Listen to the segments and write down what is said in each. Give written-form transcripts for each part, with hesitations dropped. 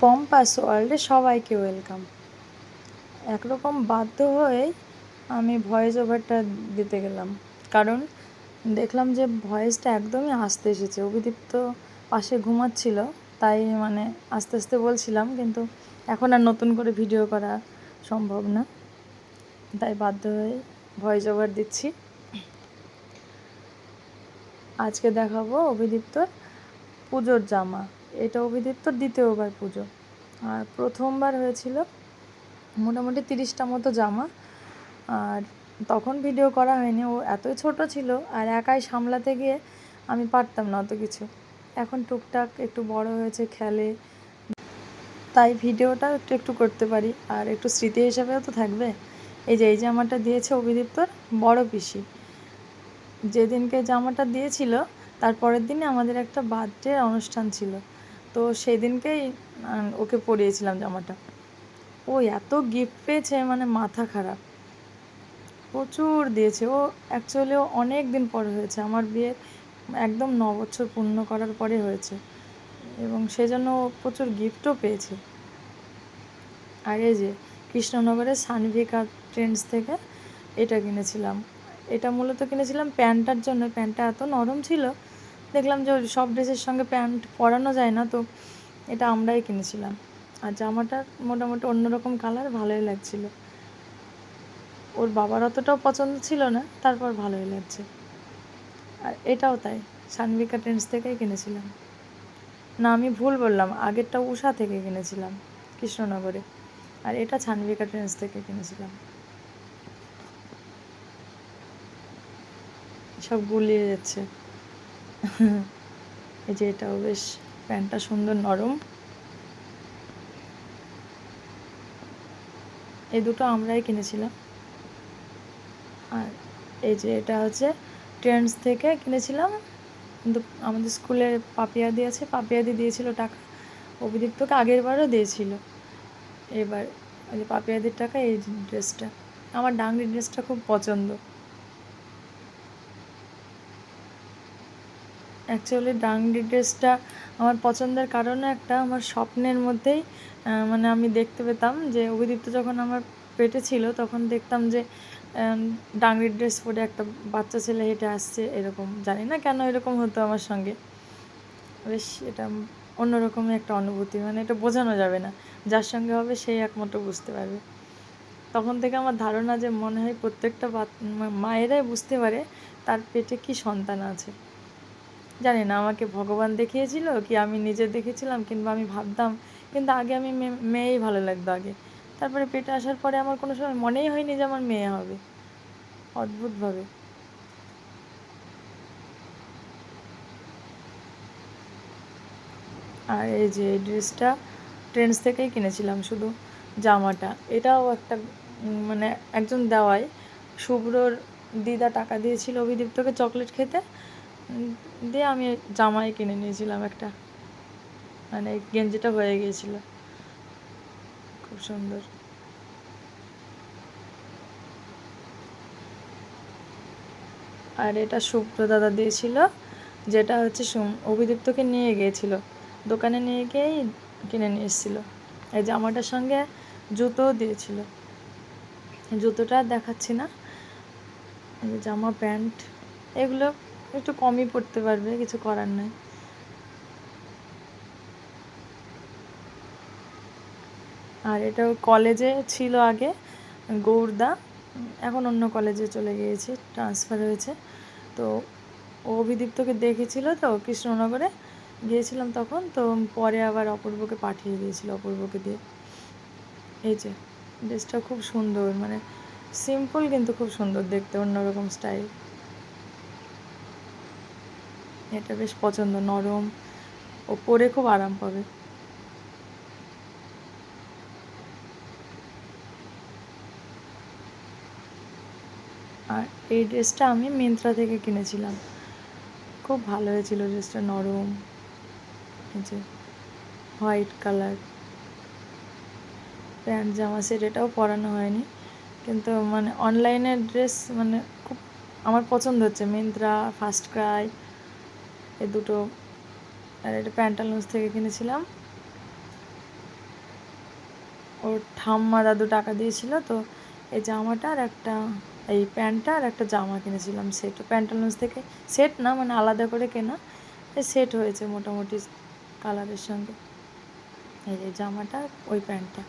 পম্পাস ওয়ার্ল্ডে সবাইকে ওয়েলকাম। একরকম বাধ্য হয়েই আমি ভয়েস ওভারটা দিতে গেলাম, কারণ দেখলাম যে ভয়েসটা একদমই আস্তে এসেছে। অভিদীপ্ত পাশে ঘুমাচ্ছিল, তাই মানে আস্তে আস্তে বলছিলাম, কিন্তু এখন আর নতুন করে ভিডিও করা সম্ভব না, তাই বাধ্য হয়ে ভয়েস ওভার দিচ্ছি। আজকে দেখাবো অভিদীপ্তর পুজোর জামা। এটা অভিদীপ্তর দ্বিতীয়বার পুজো, আর প্রথমবার হয়েছিল মোটামুটি 30টা মতো জামা। আর তখন ভিডিও করা হয়নি, ও এতই ছোট ছিল আর একাই সামলাতে গিয়ে আমি পারতাম না অত কিছু। এখন টুকটাক একটু বড় হয়েছে, খেলে, তাই ভিডিওটা একটু একটু করতে পারি, আর একটু স্মৃতি হিসাবেও তো থাকবে। এই জামাটা দিয়েছে অভিদীপ্তর বড় পিসি। যেদিনকে জামাটা দিয়েছিল তার পরের দিনে আমাদের একটা বার্থডে অনুষ্ঠান ছিল, তো সেই দিনকেই ওকে পরিয়েছিলাম জামাটা। ও এত গিফট পেয়েছে, মানে মাথা খারাপ, প্রচুর দিয়েছে। ও অ্যাকচুয়ালি অনেক দিন পরে হয়েছে, আমার বিয়ের একদম 9 বছর পূর্ণ করার পরে হয়েছে, এবং সেজন্য ও প্রচুর গিফটও পেয়েছে। আর এই যে কৃষ্ণনগরের সানভিকা ট্রেন্ডস থেকে এটা কিনেছিলাম। এটা মূলত কিনেছিলাম প্যান্টটার জন্য। প্যান্টটা এত নরম ছিল, দেখলাম যে সব ড্রেসের সঙ্গে প্যান্ট পরানো যায় না, তো এটা আমরাই কিনেছিলাম। আর জামাটার মোটামুটি অন্যরকম কালার, ভালোই লাগছিল। ওর বাবার অতটাও পছন্দ ছিল না, তারপর ভালোই লাগছে। আর এটাও তাই, সানভিকা ট্রেন্ডস থেকেই কিনেছিলাম। না, আমি ভুল বললাম, আগেরটা উষা থেকে কিনেছিলাম কৃষ্ণনগরে, আর এটা সানভিকা ট্রেন্ডস থেকে কিনেছিলাম। সব গুলিয়ে যাচ্ছে। এই যে এটাও বেশ, প্যান্টটা সুন্দর নরম। এই দুটো আমরাই কিনেছিলাম। আর এই যে এটা হচ্ছে ট্রেন্ডস থেকে কিনেছিলাম, কিন্তু আমাদের স্কুলে পাপিয়াদি আছে, পাপিয়াদি দিয়েছিল টাকা। অভিদীপ্তকে আগের বারও দিয়েছিল, এবার ওই যে পাপিয়াদির টাকা এই ড্রেসটা। আমার ডাংরি ড্রেসটা খুব পছন্দ। অ্যাকচুয়ালি ডাংরি ড্রেসটা আমার পছন্দের কারণে একটা, আমার স্বপ্নের মধ্যেই মানে আমি দেখতে পেতাম যে অভিদীপ্ত যখন আমার পেটে ছিল তখন দেখতাম যে ডাংরি ড্রেস পরে একটা বাচ্চা ছেলে হেঁটে আসছে, এরকম। জানি না কেন এরকম হতো আমার সঙ্গে, বেশ এটা অন্যরকমই একটা অনুভূতি, মানে এটা বোঝানো যাবে না, যার সঙ্গে হবে সেই একমাত্র বুঝতে পারবে। তখন থেকে আমার ধারণা যে মনে হয় প্রত্যেকটা মায়েরাই বুঝতে পারে তার পেটে কি সন্তান আছে। জানি না আমাকে ভগবান দেখিয়েছিল কি আমি নিজে দেখেছিলাম, কিংবা আমি ভাবতাম, কিন্তু আগে আমি মেয়েই ভালো লাগতো আগে। তারপরে পেটে আসার পরে আমার কোনো সময় মনেই হয়নি যে আমার মেয়ে হবে, অদ্ভুতভাবে। আর এই যে এই ড্রেসটা ট্রেন্ডস থেকেই কিনেছিলাম, শুধু জামাটা। এটাও একটা মানে একজন দেওয়ায়, শুভ্রর দিদা টাকা দিয়েছিল অভিদীপ্তকে চকলেট খেতে, দিয়ে আমি জামাই কিনে নিয়েছিলাম একটা, মানে গেঞ্জিটা হয়ে গিয়েছিল, খুব সুন্দর। আর এটা শুভ্র দাদা দিয়েছিল, যেটা হচ্ছে অভিদীপ্তকে নিয়ে গিয়েছিল দোকানে, নিয়ে গিয়েই কিনে নিয়ে এসেছিলো। এই জামাটার সঙ্গে জুতোও দিয়েছিল, জুতোটা দেখাচ্ছি না। এই যে জামা, প্যান্ট, এগুলো একটু কমই পরতে পারবে, কিছু করার নাই। আর এটা কলেজে ছিল আগে, গৌরদা, এখন অন্য কলেজে চলে গিয়েছে, ট্রান্সফার হয়েছে। তো অভিদীপ্তকে দেখেছিল, তো কৃষ্ণনগরে গিয়েছিলাম তখন, তো পরে আবার অপূর্বকে পাঠিয়ে দিয়েছিল, অপূর্বকে দিয়ে। এই যে ড্রেসটা খুব সুন্দর, মানে সিম্পল কিন্তু খুব সুন্দর দেখতে, অন্যরকম স্টাইল। এটা বেশ পছন্দ, নরম, ও পরে খুব আরাম পাবে। আর এই ড্রেসটা আমি মিন্ত্রা থেকে কিনেছিলাম, খুব ভালো হয়েছিল ড্রেসটা, নরম। এই যে হোয়াইট কালার, প্যান্ট জামা সেট, এটাও পরানো হয়নি, কিন্তু মানে অনলাইনের ড্রেস মানে খুব আমার পছন্দ হচ্ছে, মিন্ত্রা, ফার্স্ট ক্রাই, এ দুটো। আর এটা প্যান্টালুন্স থেকে কিনেছিলাম। ওর ঠাম্মা দাদু টাকা দিয়েছিল, তো এই জামাটা আর একটা, এই প্যান্টটা আর একটা জামা কিনেছিলাম সেট, প্যান্টালুন্স থেকে। সেট না, মানে আলাদা করে কেনা, সেট হয়েছে মোটামুটি কালারের সঙ্গে। এই যে জামাটা, ওই প্যান্টটা।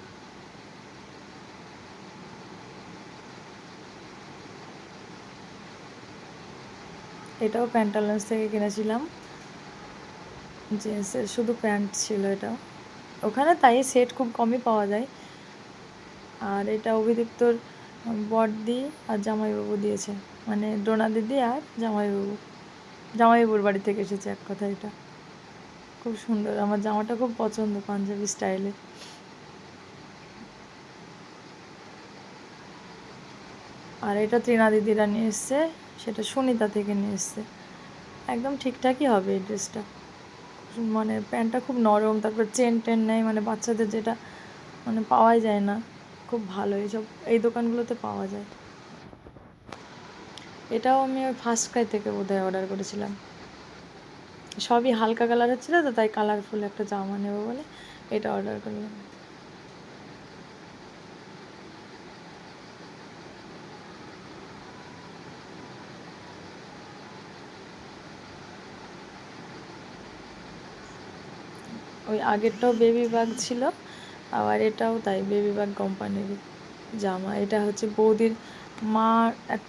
এটাও প্যান্টালুন্স থেকে কিনেছিলাম, জিন্সের শুধু প্যান্ট ছিল এটা। ওখানে তাই সেট খুব কমই পাওয়া যায়। আর এটা অভিদীপ্তর বড়দি আর জামাইবাবু দিয়েছে, মানে ডোনা দিদি আর জামাইবাবু, জামাইবাবুর বাড়ি থেকে এসেছে এক কথা। এটা খুব সুন্দর, আমার জামাটা খুব পছন্দ, পাঞ্জাবি স্টাইলে। আর এটা ত্রিনা দিদিরা নিয়ে এসছে, সেটা সুনিতা থেকে নিয়ে এসছে। একদম ঠিকঠাকই হবে এই ড্রেসটা, মানে প্যান্টটা খুব নরম, তারপর চেন টেন নেই, মানে বাচ্চাদের যেটা মানে পাওয়াই যায় না, খুব ভালো এইসব, এই দোকানগুলোতে পাওয়া যায়। এটাও আমি ওই ফার্স্ট ক্রাই থেকে বোধহয় অর্ডার করেছিলাম। সবই হালকা কালার হচ্ছিলো তো, তাই কালারফুল একটা জামা নেবো বলে এটা অর্ডার করলাম। ওই আগেরটাও বেবি ব্যাগ ছিল, আবার এটাও তাই বেবি ব্যাগ কোম্পানিরই জামা। এটা হচ্ছে বৌদির মা, এক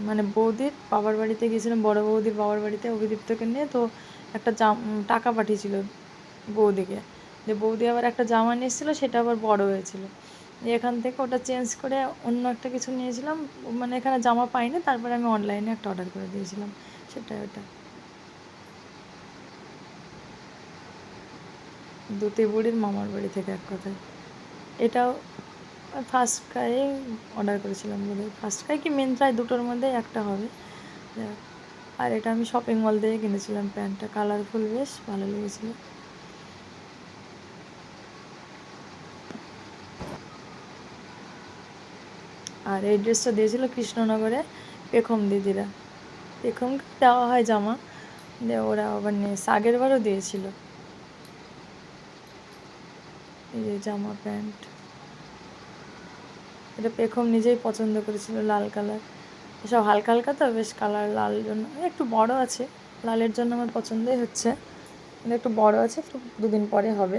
মানে বৌদির বাবার বাড়িতে গিয়েছিলাম, বড় বৌদির বাবার বাড়িতে অভিদীপ্তকে নিয়ে, তো একটা টাকা পাঠিয়েছিল বৌদিকে, যে বৌদি আবার একটা জামা নিয়ে এসেছিলো, সেটা আবার বড় হয়েছিল। এখান থেকে ওটা চেঞ্জ করে অন্য একটা কিছু নিয়েছিলাম, মানে এখানে জামা পাইনি, তারপরে আমি অনলাইনে একটা অর্ডার করে দিয়েছিলাম, সেটা ওটা। দুটি বুড়ির মামার বাড়ি থেকে এক কথায়। এটাও ফার্স্ট ক্রাইয়ে অর্ডার করেছিলাম বোধহয়, ফার্স্ট ক্রাই কি মিন্ত্রায়, দুটোর মধ্যে একটা হবে। আর এটা আমি শপিং মল থেকে কিনেছিলাম, প্যান্টটা কালারফুল, বেশ ভালো লেগেছিলো। আর এই ড্রেসটা দিয়েছিল কৃষ্ণনগরে পেখম দিদিরা, পেখম দেওয়া হয় জামা, দিয়ে ওরা আবার নিয়ে আগের বারও দিয়েছিল। এই যে জামা প্যান্ট, এটা পেখম নিজেই পছন্দ করেছিল, লাল কালার, এসব হালকা হালকা তো বেশ কালার, লাল জন্য একটু বড় আছে, লালের জন্য আমার পছন্দই হচ্ছে, কিন্তু একটু বড় আছে, একটু দুদিন পরে হবে।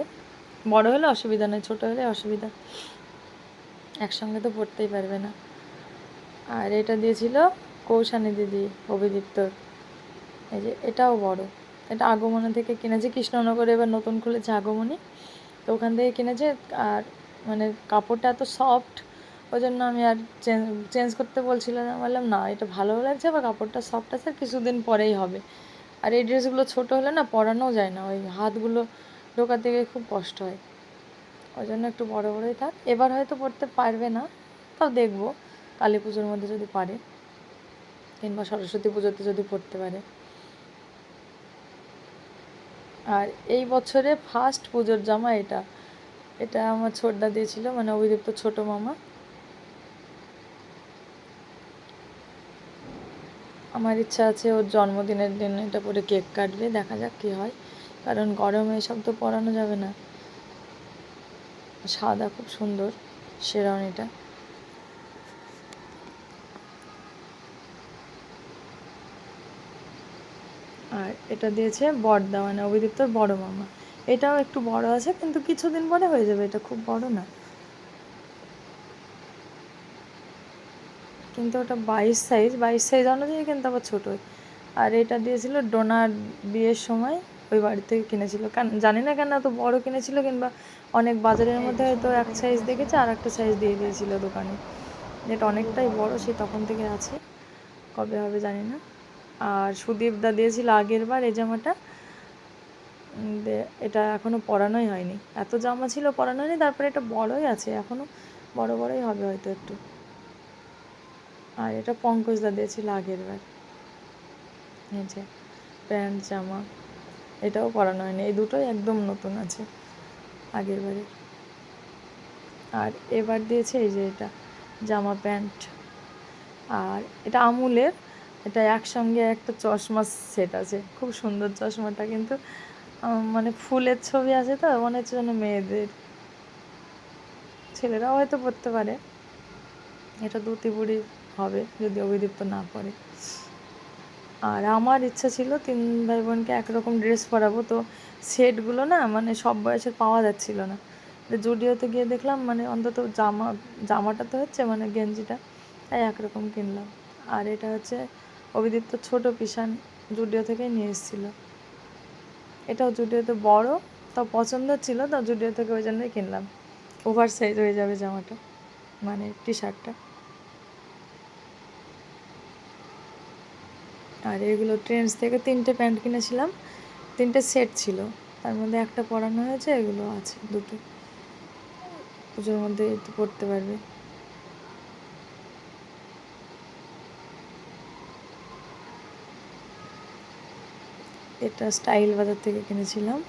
বড় হলে অসুবিধা নয়, ছোটো হলে অসুবিধা, একসঙ্গে তো পড়তেই পারবে না। আর এটা দিয়েছিল কৌশানী দিদি অভিদীপ্তর, এই যে এটাও বড়, এটা আগমনী থেকে কিনেছে, কৃষ্ণনগরে এবার নতুন খুলেছে আগমনী, তো ওখান থেকে কিনেছে। আর মানে কাপড়টা এত সফট, ওই জন্য আমি আর চেঞ্জ করতে বলছিলাম, বললাম না এটা ভালো লাগছে, আবার কাপড়টা সফট আছে, আর কিছুদিন পরেই হবে। আর এই ড্রেসগুলো ছোটো হলে না পরানোও যায় না, ওই হাতগুলো ঢোকাতে গিয়ে খুব কষ্ট হয়, ওই জন্য একটু বড় বড়ই থাক। এবার হয়তো পরতে পারবে না, তাও দেখবো কালী পুজোর মধ্যে যদি পারে, কিংবা সরস্বতী পুজোতে যদি পরতে পারে। আর এই বছরে ফার্স্ট পুজোর জামা এটা, এটা আমার ছোটদা দিয়েছিল, মানে অভিদীপ্ত ছোট মামা। আমার ইচ্ছা আছে ওর জন্মদিনের দিন এটা পরে কেক কাটবে, দেখা যাক কী হয়, কারণ গরমে এসব তো পরানো যাবে না। সাদা খুব সুন্দর শেরওয়ানিটা। আর এটা দিয়েছে বড়দা, মানে অভিদীপ্তর বড় মামা। এটাও একটু বড় আছে, কিন্তু কিছুদিন পরে হয়ে যাবে, এটা খুব বড় না, কিন্তু ওটা 22 সাইজ, 22 সাইজ অনুযায়ী কিন্তু আবার ছোটোই। আর এটা দিয়েছিল ডোনার বিয়ের সময়, ওই বাড়ি থেকে কিনেছিল, জানি না কেন এত বড় কিনেছিল, কিংবা অনেক বাজারের মধ্যে হয়তো এক সাইজ দেখেছে আর একটা সাইজ দিয়ে দিয়েছিল দোকানে, যেটা অনেকটাই বড়, সে তখন থেকে আছে, কবে হবে জানি না। আর সুদীপ দা দিয়েছিল আগের বার এই জামাটা, এটা এখনও পরানোই হয়নি, এত জামা ছিল পরানো হয়নি, তারপরে এটা বড়ই আছে, এখনও বড় বড়ই হবে হয়তো একটু। আর এটা পঙ্কজদা দিয়েছিল আগের বার, এই যে প্যান্ট জামা, এটাও পরানো হয়নি, এই দুটোই একদম নতুন আছে আগের বারে। আর এবার দিয়েছে এই যে এটা জামা প্যান্ট, আর এটা আমুলের, এটা একসঙ্গে একটা চশমা সেট আছে, খুব সুন্দর চশমাটা, কিন্তু মানে ফুলের ছবি আছে তো মনে হচ্ছে যেন মেয়েদের। ছেলেরাও হয়তো পরতে পারে। এটা ধুতি বুড়ি হবে যদি অভিদীপ্ত না পরে। আর আমার ইচ্ছা ছিল 3 ভাই বোনকে একরকম ড্রেস পরাবো, তো সেটগুলো না মানে সব বয়সের পাওয়া যাচ্ছিল না। জুডিওতে গিয়ে দেখলাম মানে অন্তত জামাটা তো হচ্ছে মানে গেঞ্জিটা, তাই একরকম কিনলাম। আর এটা হচ্ছে অভিদীপ্ত ছোট পিসান, জুডিও থেকেই নিয়ে এসেছিলো। এটাও জুডিওতে বড়, তাও পছন্দ ছিল, তাও জুডিও থেকে ওই জন্যই কিনলাম। ওভার সাইজ হয়ে যাবে জামাটা, মানে টি শার্টটা। আর এগুলো ট্রেন্ডস থেকে 3টে প্যান্ট কিনেছিলাম, 3টে সেট ছিল, তার মধ্যে একটা পরানো হয়েছে, এগুলো আছে 2টো, পুজোর মধ্যে একটু পরতে পারবে। এটা স্টাইল বাজার থেকে কিনেছিলাম।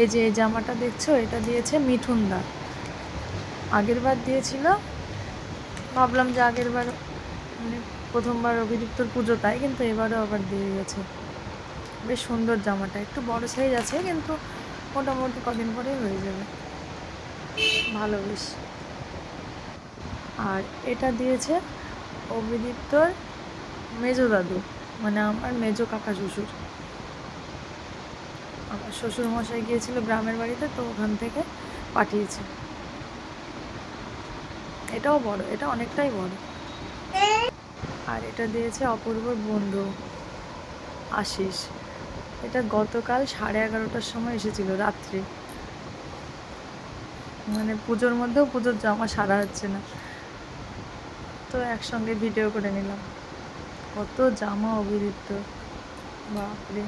এই যে এই জামাটা দেখছো, এটা দিয়েছে মিঠুনদা। আগের বার দিয়েছিল, ভাবলাম যে আগের বার মানে প্রথমবার অভিদীপ্তর পুজো, তাই কিন্তু এবারও আবার দিয়ে গেছে। বেশ সুন্দর জামাটা, একটু বড় সাইজ আছে কিন্তু মোটামুটি কদিন পরেই হয়ে যাবে, ভালো বেশ। আর এটা দিয়েছে অভিদীপ্তর মেজো দাদু, মানে আমার মেজো কাকা শ্বশুর। আমার শ্বশুর মশাই গিয়েছিল গ্রামের বাড়িতে, তো ওখান থেকে পাঠিয়েছে। এটাও বড়, এটা অনেকটাই বড়। আর এটা দিয়েছে অপূর্বর বন্ধু আশিস। এটা গতকাল 11:30টার সময় এসেছিল রাত্রে, মানে পুজোর মধ্যেও পুজোর জামা সারা হচ্ছে না, তো একসঙ্গে ভিডিও করে নিলাম। কত জামা অভিদীপ্ত, বাপরে।